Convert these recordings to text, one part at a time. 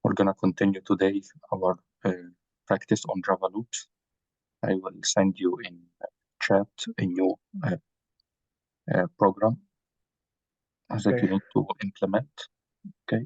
We're gonna continue today our practice on Java loops. I will send you in chat a new program that you need to implement. Okay.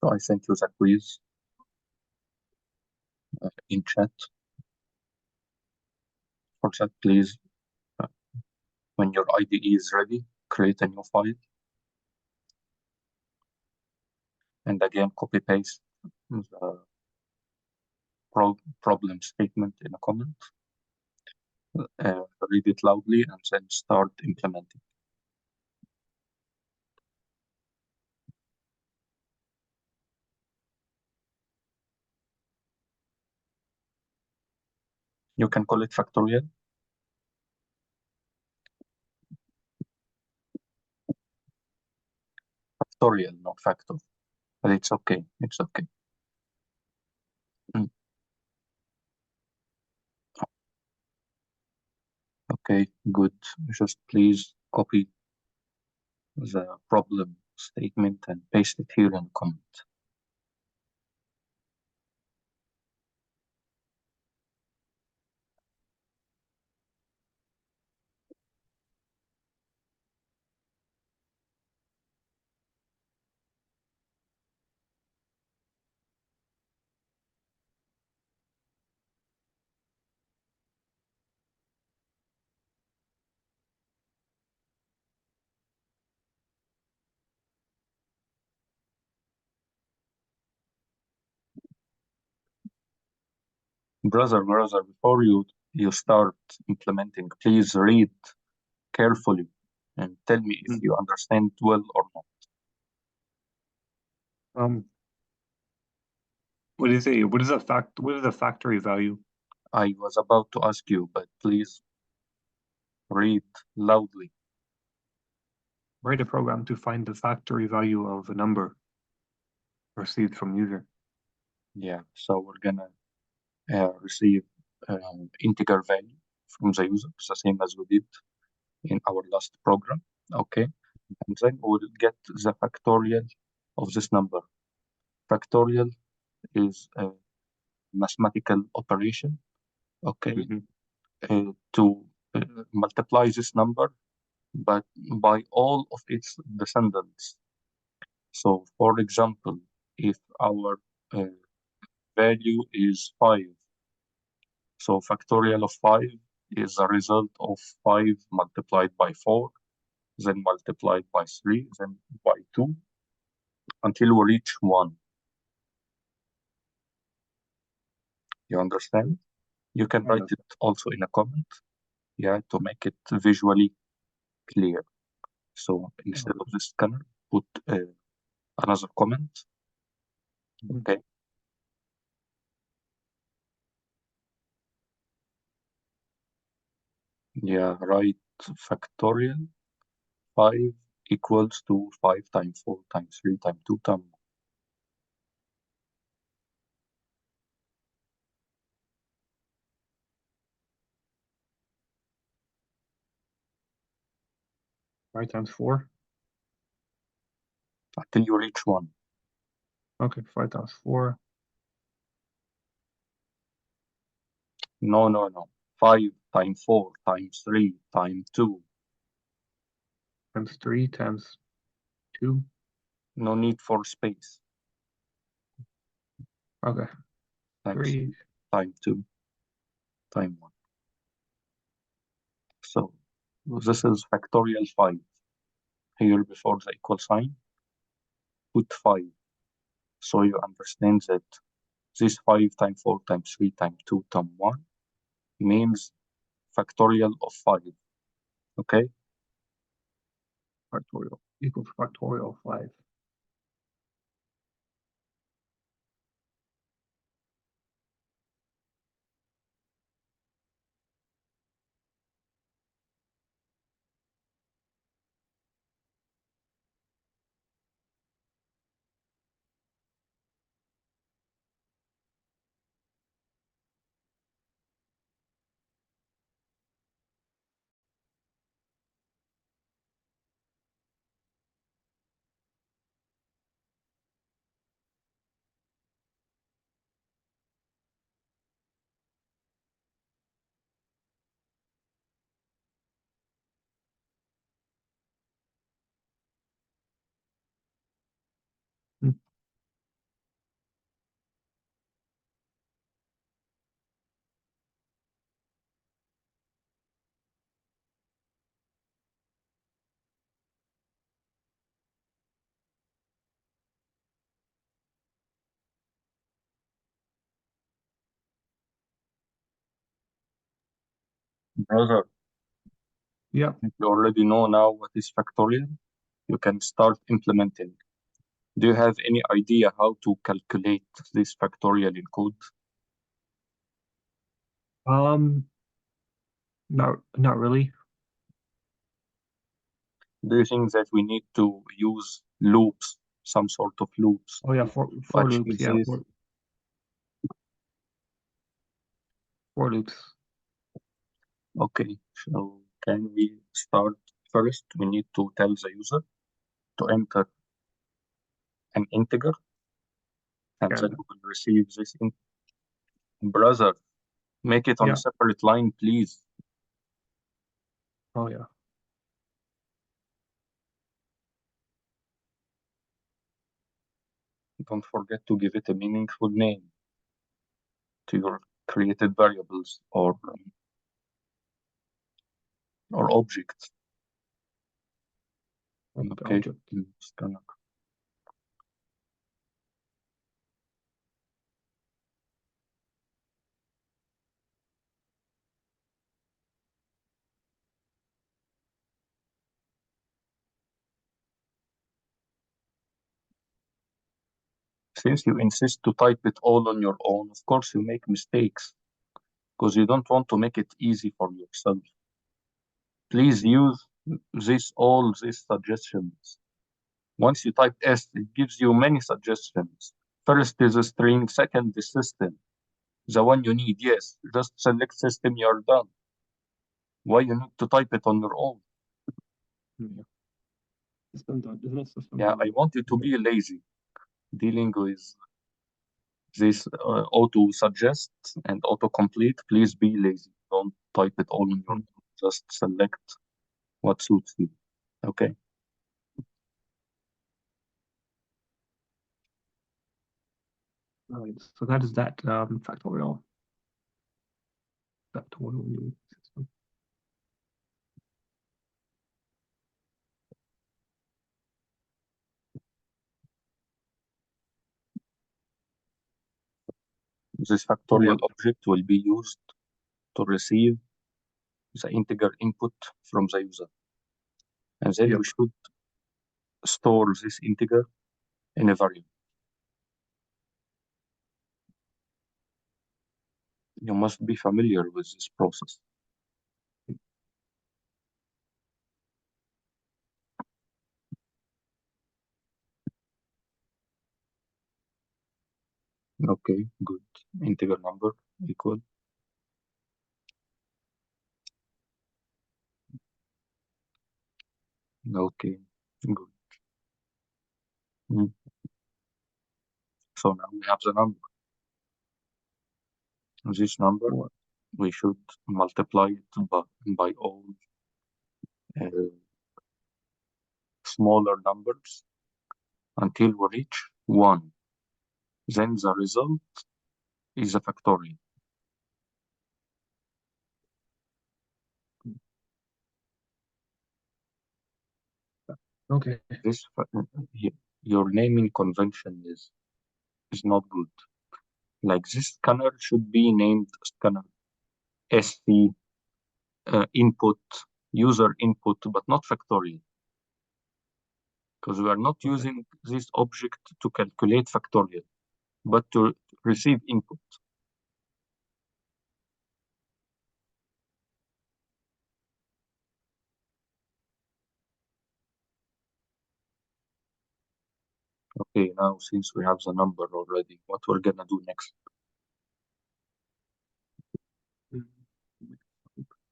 So I sent you the quiz in chat. For that, please, when your IDE is ready, create a new file. And again, copy paste the problem statement in a comment. Read it loudly and then start implementing. You can call it factorial. Factorial, not factor. But it's okay. It's okay. Okay, good. Just please copy the problem statement and paste it here in the comment. Brother, before you start implementing, please read carefully and tell me if you understand well or not. What is a factory value? I was about to ask you, but please read loudly. Write a program to find the factory value of a number received from user. Yeah, so we're gonna receive integer value from the user, the same as we did in our last program. Okay, and then we'll get the factorial of this number. Factorial is a mathematical operation, okay, to multiply this number, but by all of its descendants. So, for example, if our value is 5, so factorial of 5 is a result of 5 multiplied by 4, then multiplied by 3, then by 2, until we reach 1. You understand? You can write it also in a comment, yeah, to make it visually clear. So instead of this scanner, put another comment. Okay. Yeah, write factorial 5 equals to 5 times 4 times 3 times 2 times 1. Five times 4? Until you reach 1. Okay, 5 times 4. No. 5 times 4 times 3 times 2. Times 3 times 2. No need for space. Okay. Times 3 times 2 times 1. So this is factorial 5. Here before the equal sign, put 5. So you understand that this 5 times 4 times 3 times 2 times 1 means factorial of 5. Okay? Factorial equals factorial 5. Brother, Yeah. if you already know now what is factorial, you can start implementing. Do you have any idea how to calculate this factorial in code? Not really. Do you think that we need to use loops, some sort of loops, Oh yeah, to for achieve loops. Yeah, this? for loops. Okay, so can we start first? We need to tell the user to enter an integer, and Yeah. then we will receive this. Brother, make it on a Yeah. separate line, please. Oh yeah. Don't forget to give it a meaningful name to your created variables or objects. Okay. Object. Just gonna- Since you insist to type it all on your own, of course you make mistakes because you don't want to make it easy for yourself. Please use all these suggestions. Once you type S, it gives you many suggestions. First is a string, second is system. The one you need, yes, just select system, you're done. Why you need to type it on your own? Yeah. System dot. There's no system. Yeah, I want you to be lazy dealing with this auto suggest and auto complete. Please be lazy. Don't type it all on your own. Just select what suits you. Okay. Right. So that is that factorial. Factorial new system. This factorial object will be used to receive the integer input from the user. And then we should store this integer in a variable. You must be familiar with this process. Okay, good. Integer number equal. Okay, good. So now we have the number. This number, we should multiply it by all smaller numbers until we reach 1. Then the result is a factorial. Okay. This your naming convention is not good. Like this scanner should be named scanner SC input, user input, but not factorial. Because we are not using this object to calculate factorial, but to receive input. Okay, now since we have the number already, what we're gonna do next?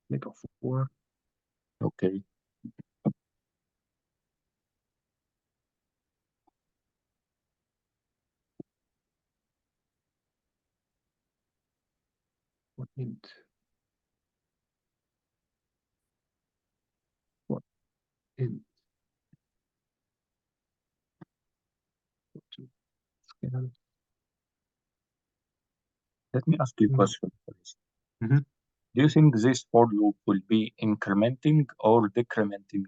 Make a 4. Okay. What int? What int? Scan. Let me ask you a question first. Mm-hmm. Do you think this for loop will be incrementing or decrementing?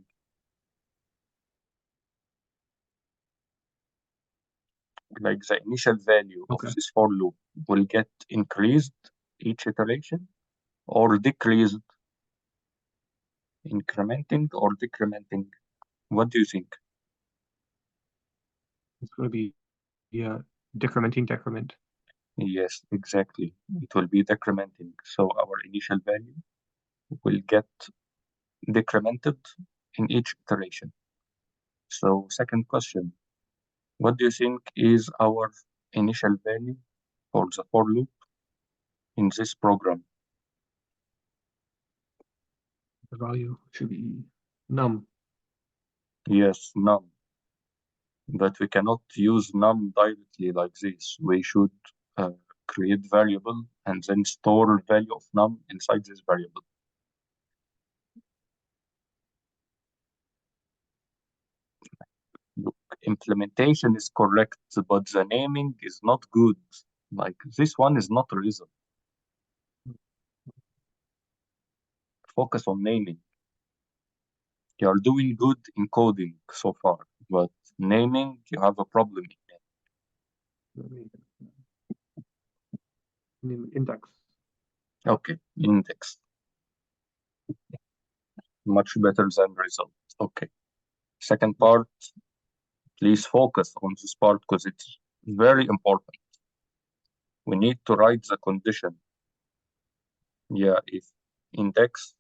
Like the initial value of this for loop will get increased each iteration or decreased Incrementing or decrementing? What do you think? It's going to be, yeah, decrementing decrement. Yes, exactly. It will be decrementing. So our initial value will get decremented in each iteration. So second question, what do you think is our initial value for the for loop in this program? The value should be num. Yes, num. But we cannot use num directly like this. We should create variable and then store value of num inside this variable. Look, implementation is correct, but the naming is not good. Like this one is not a result. Focus on naming. You are doing good in coding so far, but naming, you have a problem. Index. Okay, index. Much better than result. Okay. Second part, please focus on this part because it's very important. We need to write the condition. Yeah, if index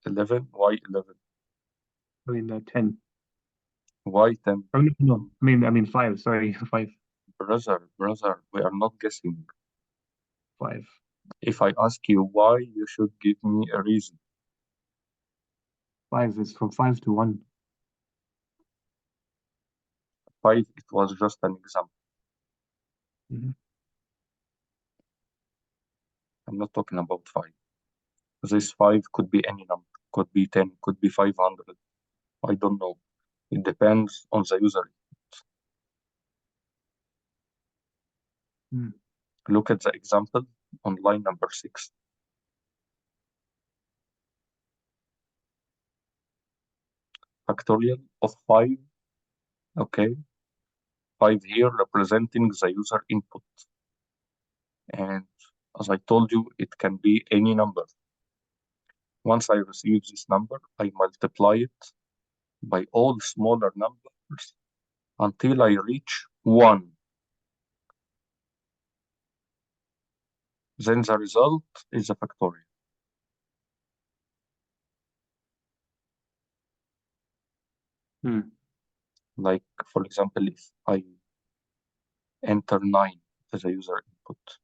11, why 11? I mean, 10. Why 10? Oh, no, I mean 5. Sorry, 5. Brother, we are not guessing. 5. If I ask you why, you should give me a reason. 5 is from 5 to 1. 5, it was just an example. I'm not talking about 5. This 5 could be any number, could be 10, could be 500. I don't know. It depends on the user. Look at the example on line number 6. Factorial of 5, okay. 5 here representing the user input. And as I told you, it can be any number. Once I receive this number, I multiply it by all smaller numbers until I reach 1. Then the result is a factorial. Like, for example, if I enter 9 as a user input.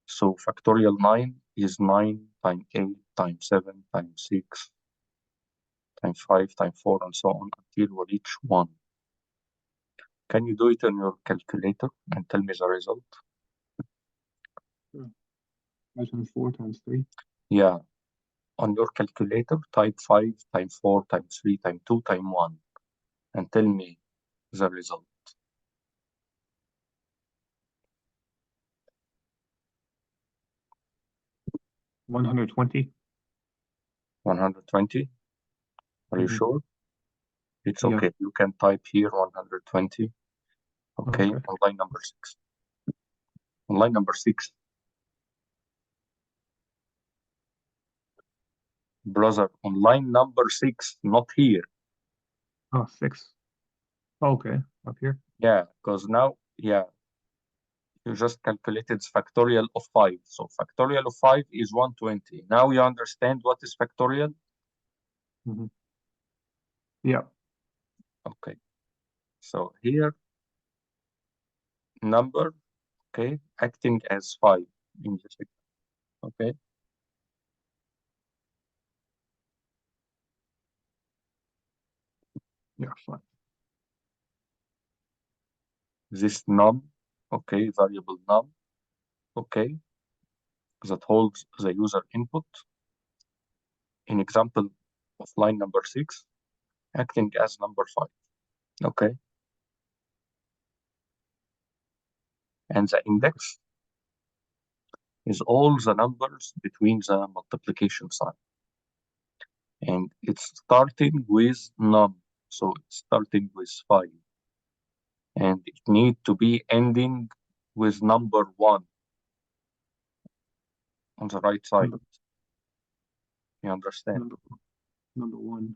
So factorial 9 is 9 times 8 times 7 times 6 times 5 times 4 and so on until we reach 1. Can you do it on your calculator and tell me the result? 5 times 4 times 3. Yeah. On your calculator, type 5 times 4 times 3 times 2 times 1 and tell me the result. 120. 120? Are you sure? It's Yeah. okay. You can type here 120. Okay, Okay. on line number 6. On line number 6. Brother, on line number 6, not here. Oh, 6. Okay, up here. Yeah, because now, yeah, you just calculated factorial of 5. So factorial of 5 is 120. Now you understand what is factorial? Yeah. Okay. So here, number, okay, acting as 5 in this example. Okay. Yeah, 5. This num, okay, variable num, okay, that holds the user input. In example of line number 6, acting as number 5. Okay. And the index is all the numbers between the multiplication sign. And it's starting with num, so it's starting with 5. And it needs to be ending with number 1 on the right side. You understand? Number one.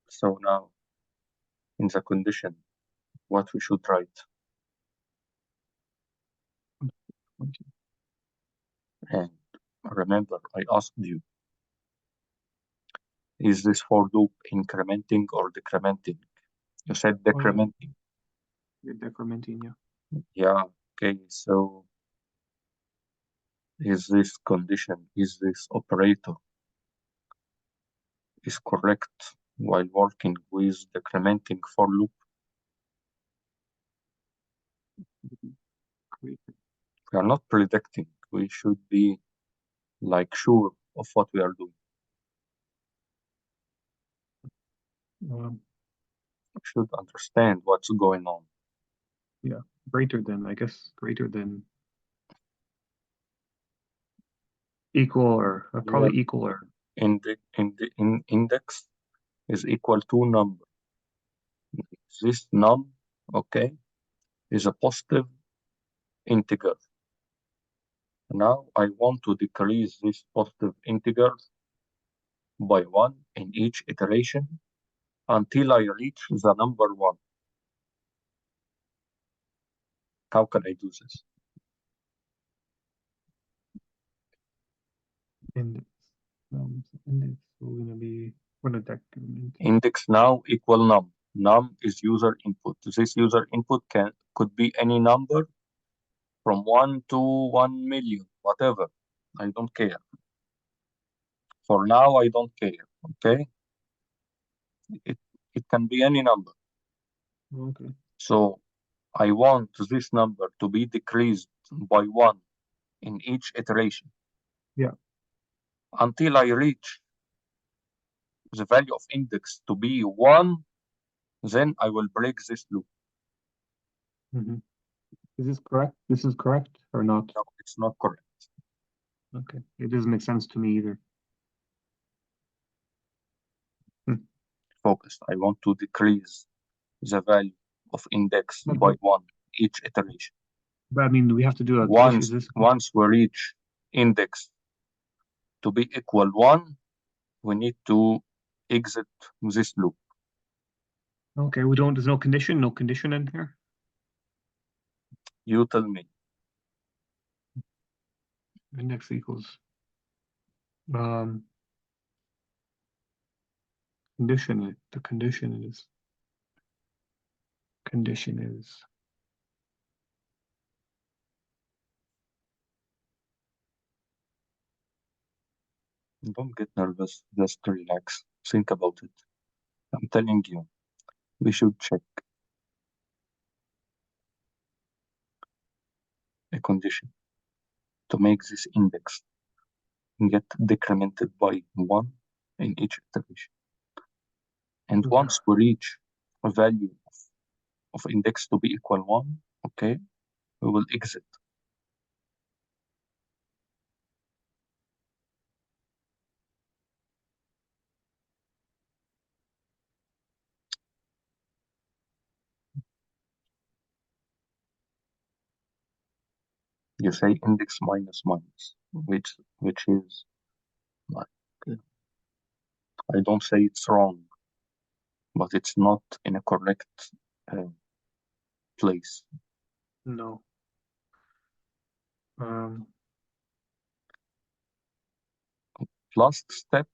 So now, in the condition, what we should write? And remember, I asked you, is this for loop incrementing or decrementing? You said decrementing. You're decrementing, yeah. Yeah, okay, so is this condition, is this operator is correct while working with decrementing for loop? Great. We are not predicting. We should be like sure of what we are doing. We should understand what's going on. Yeah, greater than, I guess, greater than equal or probably equal or Index is equal to number. This num, okay, is a positive integer. Now I want to decrease this positive integer by 1 in each iteration until I reach the number 1. How can I do this? index. Index, so we're gonna be decrement. Index now equal num. Num is user input. This user input could be any number from 1 to 1 million, whatever. I don't care. For now, I don't care, okay? It can be any number. Okay. So I want this number to be decreased by 1 in each iteration. Yeah. Until I reach the value of index to be 1, then I will break this loop. Is this correct? This is correct or not? No, it's not correct. Okay, it doesn't make sense to me either. Focused. I want to decrease the value of index by 1 each iteration. But I mean, we have to do a once we reach index to be equal 1, we need to exit this loop. Okay, there's no condition in here? You tell me. Index equals condition. The condition is Don't get nervous, just relax, think about it. I'm telling you, we should check a condition to make this index get decremented by 1 in each iteration. And once we reach a value of index to be equal 1, okay, we will exit. You say index minus minus, which is like, I don't say it's wrong, but it's not in a correct place. no. Last step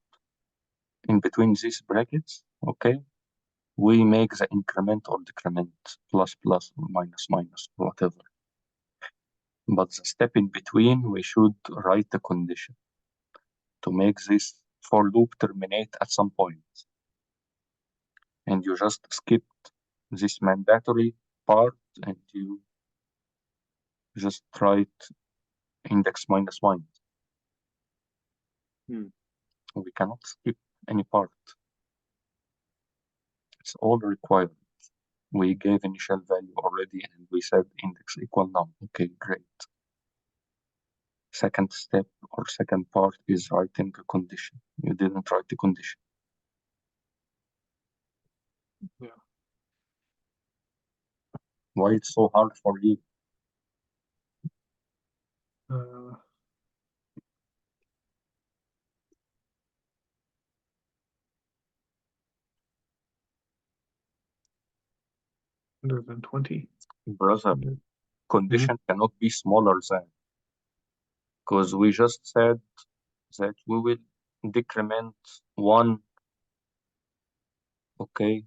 in between these brackets, okay, we make the increment or decrement plus plus or minus minus or whatever. But the step in between, we should write a condition to make this for loop terminate at some point. And you just skipped this mandatory part and you just write index minus minus. We cannot skip any part. It's all required. We gave initial value already and we said index equal none. Okay, great. Second step or second part is writing a condition. You didn't write the condition. Yeah. Why it's so hard for you? Under than 20. Brother, condition cannot be smaller than, because we just said that we will decrement 1, okay,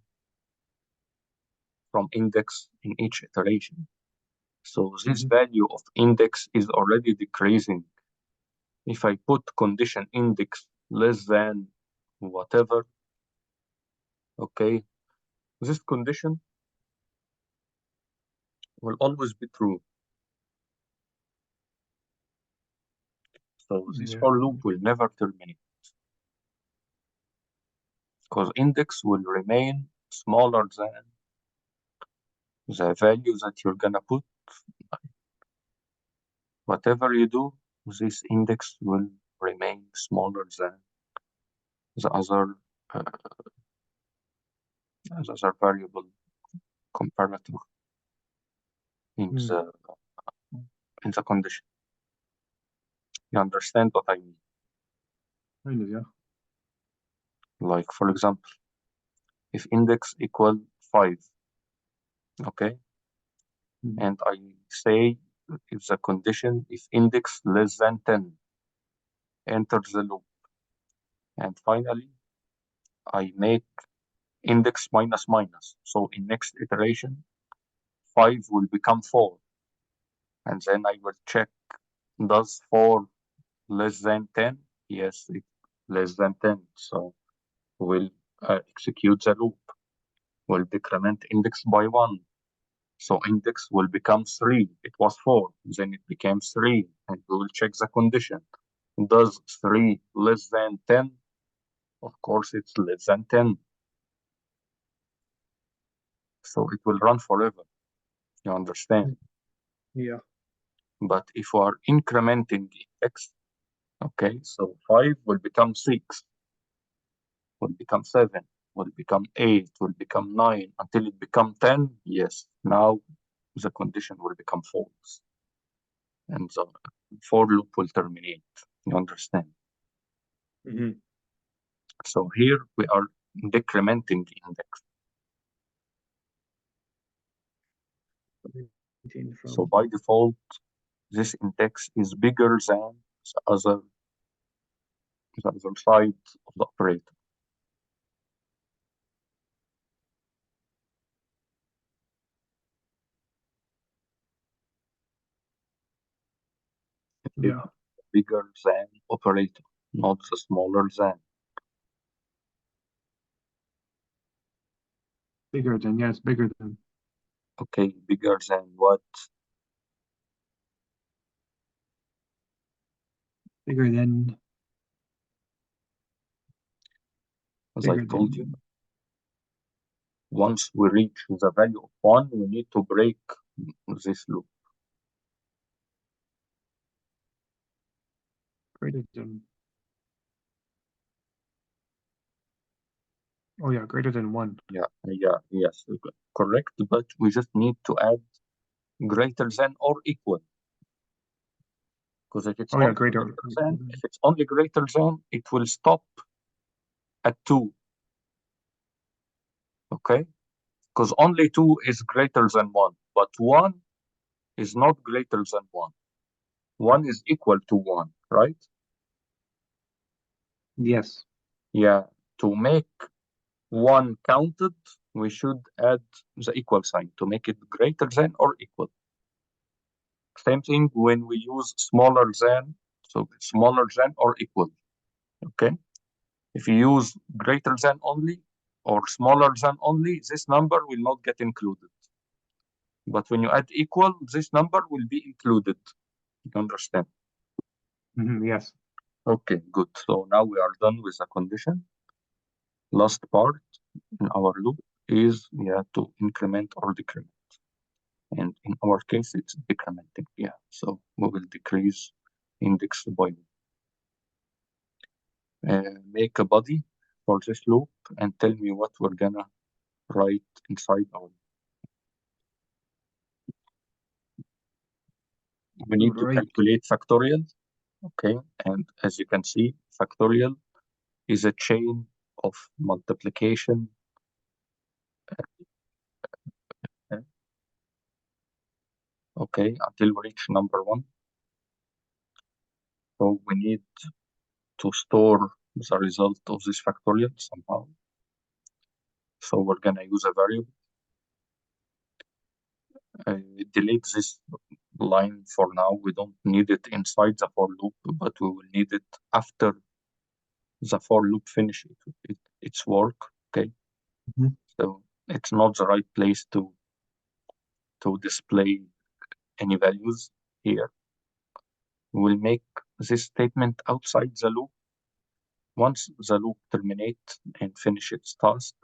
from index in each iteration. So this value of index is already decreasing. If I put condition index less than whatever, okay, this condition will always be true. So this for loop will never terminate, because index will remain smaller than the value that you're gonna put. Whatever you do, this index will remain smaller than the other variable comparator in the condition. You understand what I mean? Kind of, yeah. Like, for example, if index equal 5, okay, and I say if the condition, if index less than 10, enter the loop, and finally I make index minus minus. So in next iteration, 5 will become 4, and then I will check, does 4 less than 10? Yes, it's less than 10. So we'll execute the loop. We'll decrement index by 1. So index will become 3. It was 4. Then it became 3. And we will check the condition. Does 3 less than 10? Of course, it's less than 10. So it will run forever. You understand? Yeah. But if we are incrementing index, okay, so 5 will become 6, will become 7, will become 8, will become 9, until it become 10. Yes, now the condition will become false. And the for loop will terminate. You understand? So here we are decrementing index. So by default, this index is bigger than the other side of the operator. Yeah. Bigger than operator, not the smaller than. Bigger than, yes, bigger than. Okay, bigger than what? Bigger than. As I told you, once we reach the value of 1, we need to break this loop. Greater than. Oh yeah, greater than 1. Yes, correct. But we just need to add greater than or equal. Because if it's only greater than, if it's only greater than, it will stop at 2. Okay? Because only 2 is greater than 1, but 1 is not greater than 1. 1 is equal to 1, right? Yes. Yeah. To make 1 counted, we should add the equal sign to make it greater than or equal. Same thing when we use smaller than, so smaller than or equal. Okay? If you use greater than only or smaller than only, this number will not get included. But when you add equal, this number will be included. You understand? Yes. Okay, good. So now we are done with the condition. Last part in our loop is to increment or decrement. And in our case, it's decrementing. So we will decrease index by 1. Make a body for this loop and tell me what we're gonna write inside our loop. We need to calculate factorial, okay? And as you can see, factorial is a chain of multiplication. Okay, until we reach number 1. So we need to store the result of this factorial somehow. So we're gonna use a variable. Delete this line for now. We don't need it inside the for loop, but we will need it after the for loop finishes its work. Okay. So it's not the right place to display any values here. We'll make this statement outside the loop. Once the loop terminates and finish its task,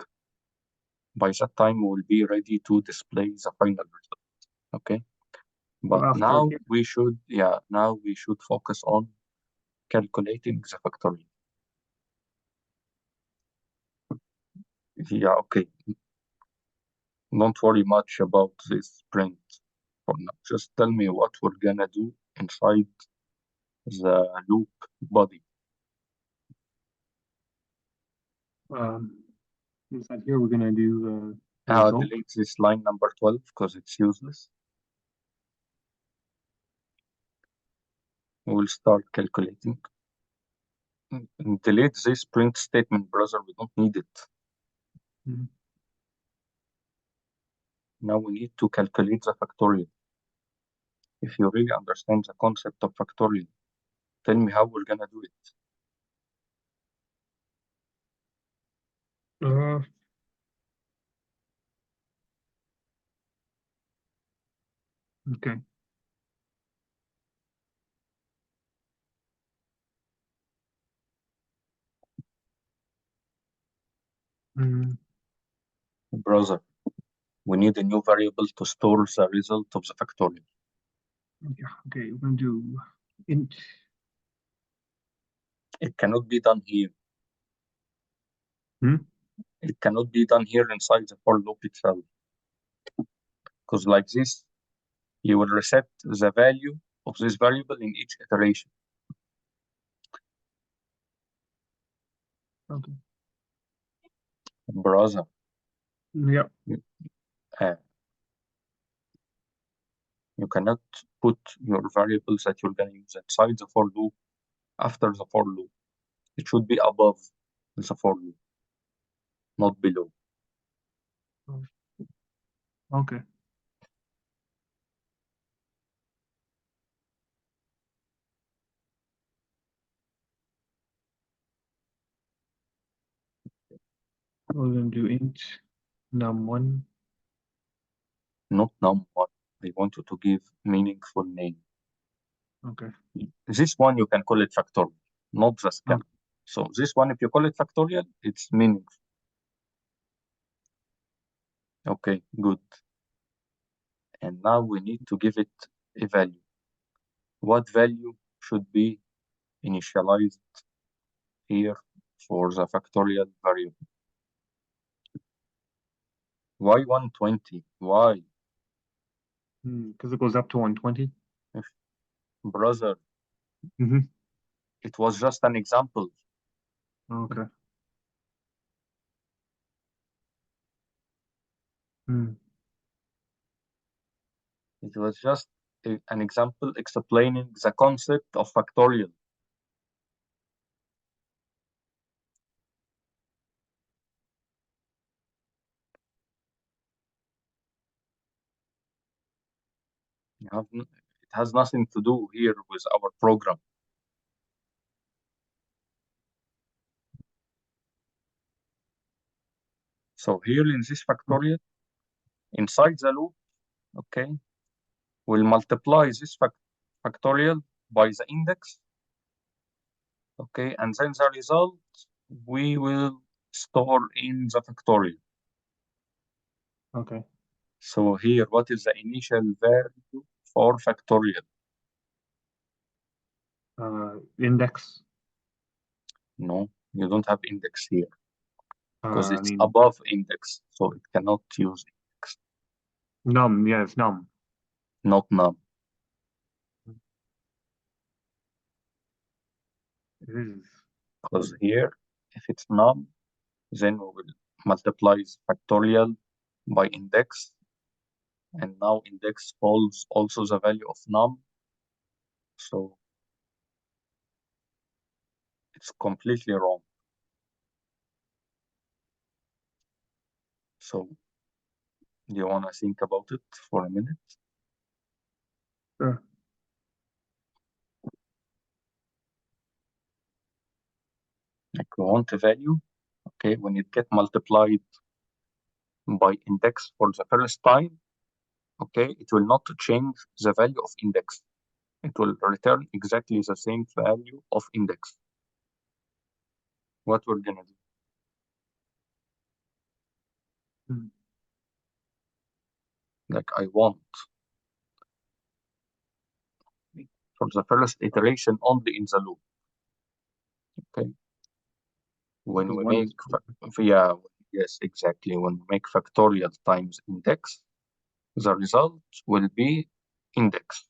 by that time we'll be ready to display the final result. Okay. But now we should focus on calculating the factorial. Okay. Don't worry much about this print for now. Just tell me what we're gonna do inside the loop body. Inside here, we're gonna do delete this line number 12 because it's useless. We'll start calculating. Delete this print statement, brother. We don't need it. Now we need to calculate the factorial. If you really understand the concept of factorial, tell me how we're gonna do it. Okay. Brother, we need a new variable to store the result of the factorial. Okay, we're going to do int. It cannot be done here. It cannot be done here inside the for loop itself. Because like this, you will reset the value of this variable in each iteration. Okay. Brother. Yep. You cannot put your variables that you're going to use inside the for loop after the for loop. It should be above the for loop, not below. Okay. We're going to do int num1. Not num1. I want you to give meaningful name. Okay. This one you can call it factorial, not the scalar. So this one, if you call it factorial, it's meaningful. Okay, good. And now we need to give it a value. What value should be initialized here for the factorial variable? Why 120? Why? Because it goes up to 120. Brother, it was just an example. Okay. It was just an example explaining the concept of factorial. It has nothing to do here with our program. So here in this factorial, inside the loop, okay, we'll multiply this factorial by the index, okay, and then the result we will store in the factorial. Okay. So here, what is the initial value for factorial? Index. No, you don't have index here because I it's mean, above index, so it cannot use index, num. Yeah, it's num. not num. It is. Because here, if it's num, then we will multiply factorial by index, and now index holds also the value of num, so it's completely wrong. So do you want to think about it for a minute? Sure. Like we want a value, okay, when it get multiplied by index for the first time, okay, it will not change the value of index. It will return exactly the same value of index. What we're gonna do? Mm. Like I want for the first iteration only in the loop. Okay. When The we one make yeah, yes, exactly. When we make factorial times index, the result will be index.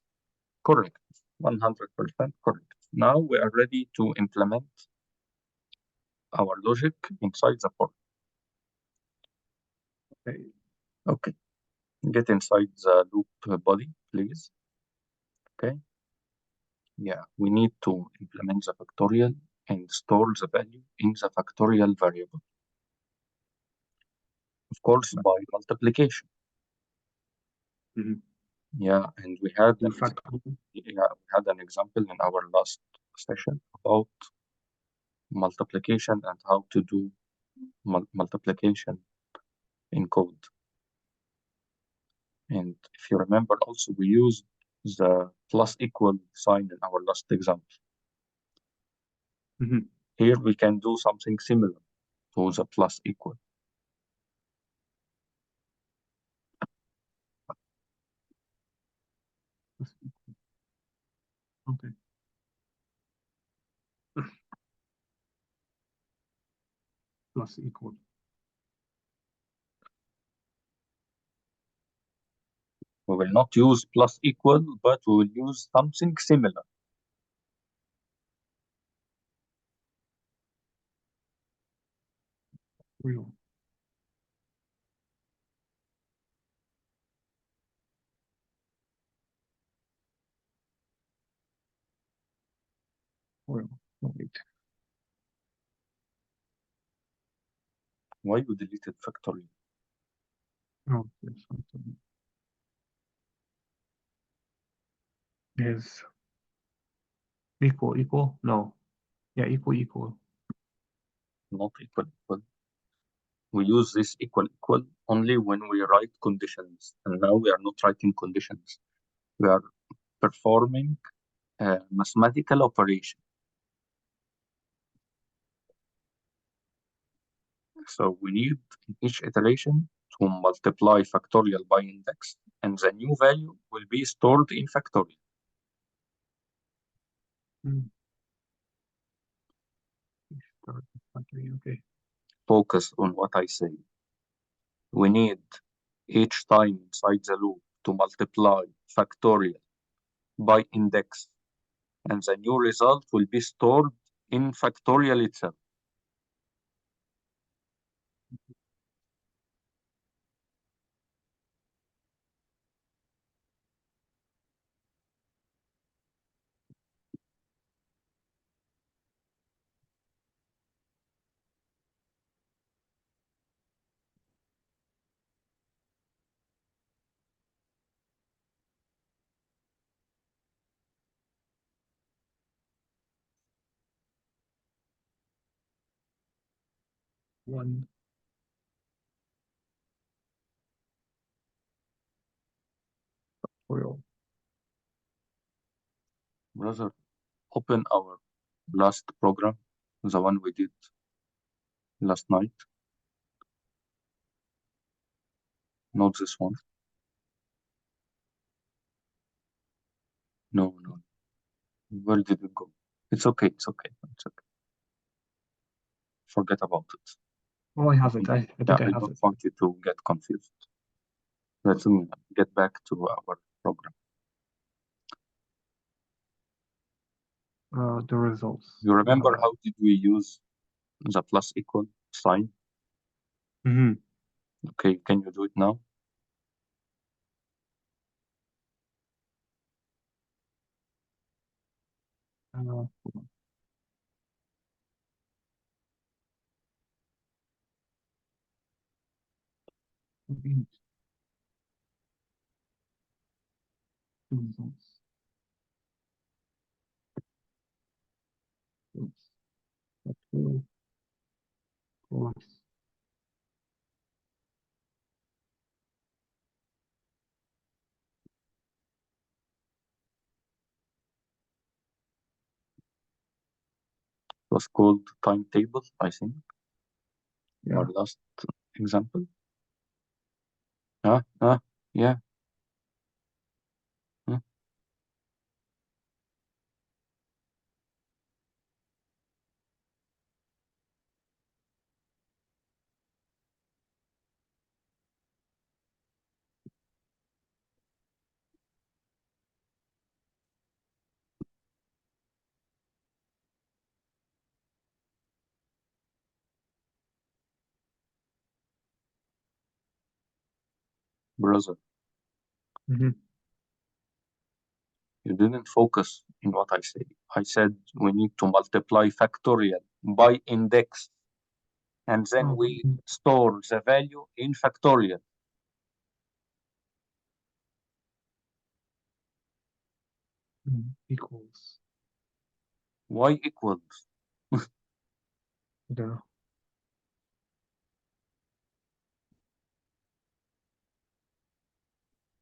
Correct. 100% correct. Now we are ready to implement our logic inside the for. Okay. Okay. Get inside the loop body, please. Okay. Yeah, we need to implement the factorial and store the value in the factorial variable. Of course, by multiplication. Mhm. Yeah, and we had Do factorial. an example in our last session about multiplication and how to do multiplication in code. And if you remember, also we used the plus equal sign in our last example. Mhm. Here we can do something similar to the plus equal. Okay. Plus equal. We will not use plus equal, but we will use something similar. Real. Real. Wait. Why you deleted factorial? Oh, there's something. Is equal? No. Yeah, equal. Not equal. We use this equal only when we write conditions, and now we are not writing conditions. We are performing a mathematical operation. So we need in each iteration to multiply factorial by index, and the new value will be stored in factorial. Okay. Focus on what I say. We need each time inside the loop to multiply factorial by index, and the new result will be stored in factorial itself. One. Real. Brother, open our last program, the one we did last night. not this one. No. Where did it go? It's okay. Forget about it. Oh, I have it. I think I have don't it. want you to get confused. Let's get back to our program. The results. You remember how did we use the plus equal sign? Okay, can you do it now? Results. Okay. Course. It was called timetable, I think. Yeah. Our last example. Yeah. Brother, you didn't focus in what I said. I said we need to multiply factorial by index, and then we store the value in factorial. Equals. Why equals? Yeah.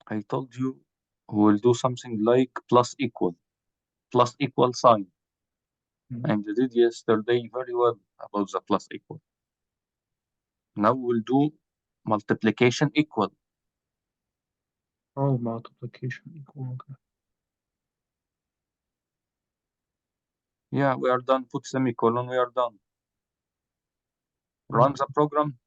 I told you we'll do something like plus equal sign. And you did yesterday very well about the plus equal. Now we'll do multiplication equal. Oh, multiplication equal. Okay. Yeah, we are done. Put semicolon, we are done. Run the program.